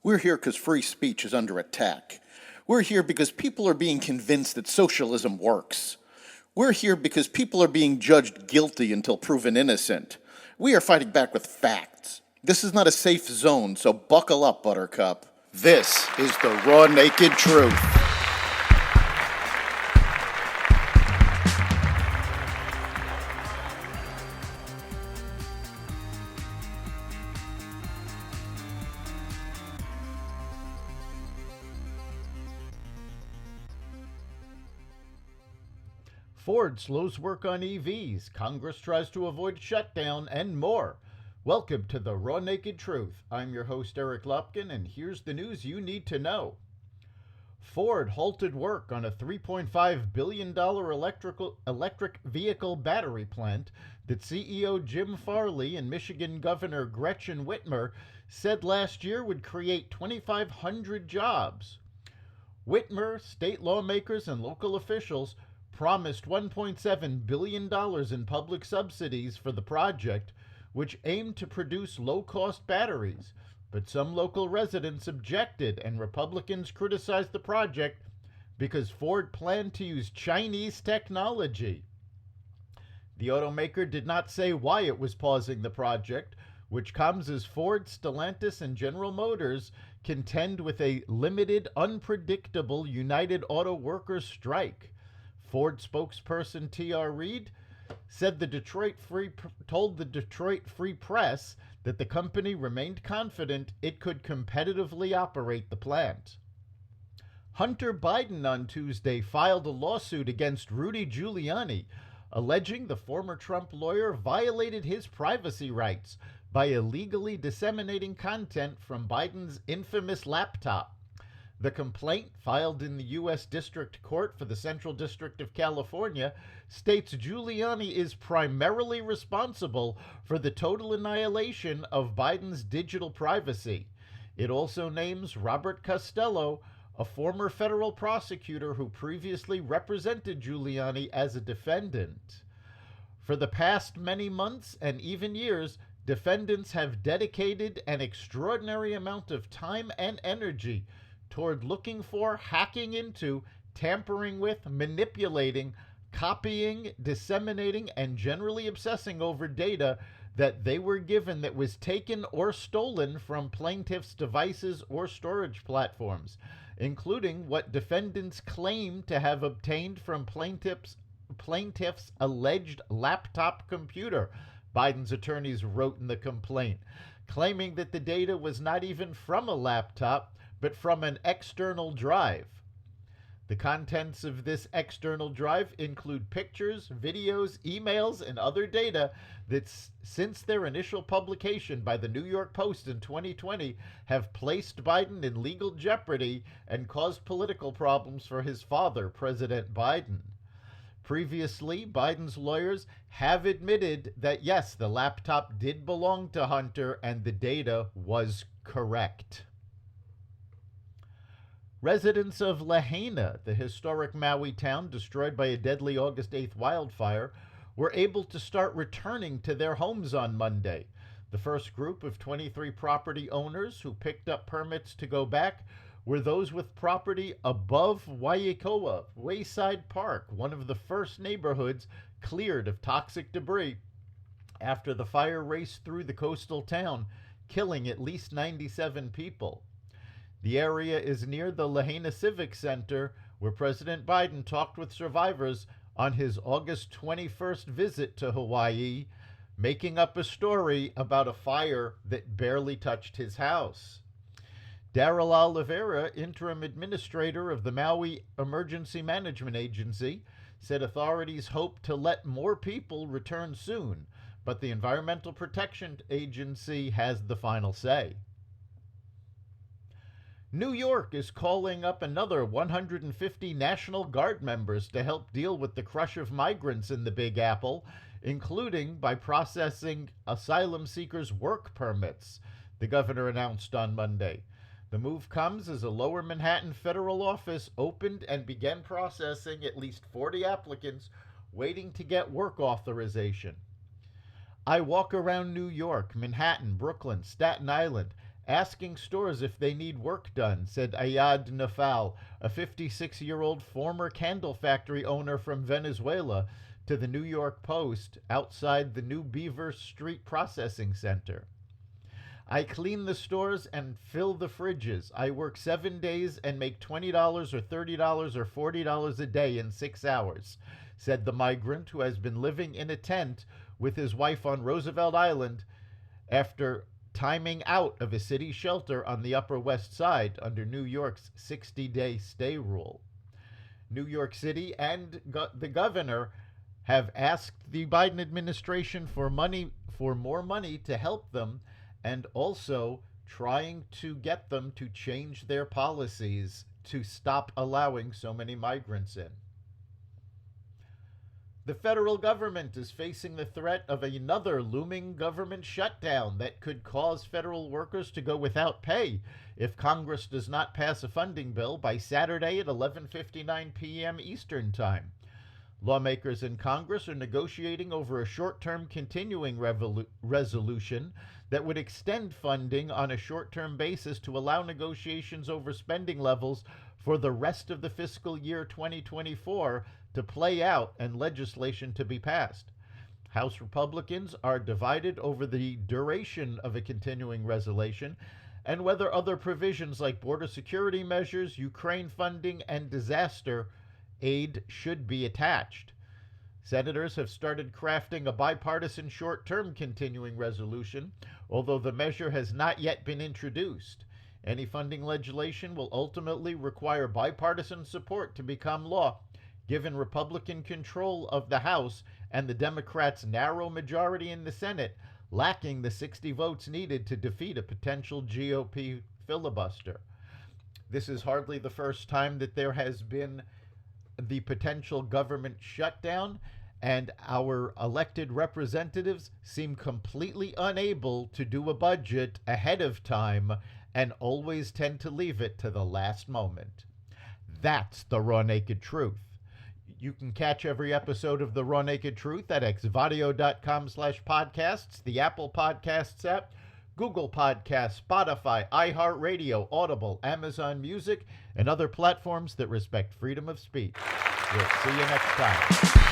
We're here because free speech is under attack. We're here because people are being convinced that socialism works. We're here because people are being judged guilty until proven innocent. We are fighting back with facts. This is not a safe zone, so buckle up, Buttercup. This is the raw, naked truth. Ford slows work on EVs, Congress tries to avoid shutdown, and more. Welcome to the Raw Naked Truth. I'm your host, Eric Lupkin, and here's the news you need to know. Ford halted work on a $3.5 billion electric vehicle battery plant that CEO Jim Farley and Michigan Governor Gretchen Whitmer said last year would create 2,500 jobs. Whitmer, state lawmakers, and local officials promised $1.7 billion in public subsidies for the project, which aimed to produce low-cost batteries. But some local residents objected, and Republicans criticized the project because Ford planned to use Chinese technology. The automaker did not say why it was pausing the project, which comes as Ford, Stellantis, and General Motors contend with a limited, unpredictable United Auto Workers strike. Ford spokesperson T.R. Reid said told the Detroit Free Press that the company remained confident it could competitively operate the plant. Hunter Biden on Tuesday filed a lawsuit against Rudy Giuliani, alleging the former Trump lawyer violated his privacy rights by illegally disseminating content from Biden's infamous laptop. The complaint, filed in the U.S. District Court for the Central District of California, states Giuliani is primarily responsible for the total annihilation of Biden's digital privacy. It also names Robert Costello, a former federal prosecutor who previously represented Giuliani as a defendant. For the past many months and even years, defendants have dedicated an extraordinary amount of time and energy toward looking for, hacking into, tampering with, manipulating, copying, disseminating, and generally obsessing over data that they were given that was taken or stolen from plaintiffs' devices or storage platforms, including what defendants claim to have obtained from plaintiffs' alleged laptop computer, Biden's attorneys wrote in the complaint, claiming that the data was not even from a laptop, but from an external drive. The contents of this external drive include pictures, videos, emails, and other data that, since their initial publication by the New York Post in 2020, have placed Biden in legal jeopardy and caused political problems for his father, President Biden. Previously, Biden's lawyers have admitted that yes, the laptop did belong to Hunter and the data was correct. Residents of Lahaina, the historic Maui town destroyed by a deadly August 8th wildfire, were able to start returning to their homes on Monday. The first group of 23 property owners who picked up permits to go back were those with property above Waikoa Wayside Park, one of the first neighborhoods cleared of toxic debris after the fire raced through the coastal town, killing at least 97 people. The area is near the Lahaina Civic Center, where President Biden talked with survivors on his August 21st visit to Hawaii, making up a story about a fire that barely touched his house. Daryl Oliveira, interim administrator of the Maui Emergency Management Agency, said authorities hope to let more people return soon, but the Environmental Protection Agency has the final say. New York is calling up another 150 National Guard members to help deal with the crush of migrants in the Big Apple, including by processing asylum seekers' work permits, the governor announced on Monday. The move comes as a Lower Manhattan federal office opened and began processing at least 40 applicants waiting to get work authorization. I walk around New York, Manhattan, Brooklyn, Staten Island, asking stores if they need work done, said Ayad Nafal, a 56-year-old former candle factory owner from Venezuela, to the New York Post outside the new Beaver Street Processing Center. I clean the stores and fill the fridges. I work 7 days and make $20 or $30 or $40 a day in 6 hours, said the migrant, who has been living in a tent with his wife on Roosevelt Island after timing out of a city shelter on the Upper West Side under New York's 60-day stay rule. New York City and the governor have asked the Biden administration for more money to help them, and also trying to get them to change their policies to stop allowing so many migrants in. The federal government is facing the threat of another looming government shutdown that could cause federal workers to go without pay if Congress does not pass a funding bill by Saturday at 11:59 p.m. Eastern Time. Lawmakers in Congress are negotiating over a short-term continuing resolution that would extend funding on a short-term basis to allow negotiations over spending levels for the rest of the fiscal year 2024 to play out and legislation to be passed. House Republicans are divided over the duration of a continuing resolution and whether other provisions like border security measures, Ukraine funding, and disaster aid should be attached. Senators have started crafting a bipartisan short-term continuing resolution, although the measure has not yet been introduced. Any funding legislation will ultimately require bipartisan support to become law, given Republican control of the House and the Democrats' narrow majority in the Senate, lacking the 60 votes needed to defeat a potential GOP filibuster. This is hardly the first time that there has been the potential government shutdown, and our elected representatives seem completely unable to do a budget ahead of time and always tend to leave it to the last moment. That's the Raw Naked Truth. You can catch every episode of the Raw Naked Truth at xvadio.com/podcasts, the Apple Podcasts app, Google Podcasts, Spotify, iHeartRadio, Audible, Amazon Music, and other platforms that respect freedom of speech. We'll see you next time.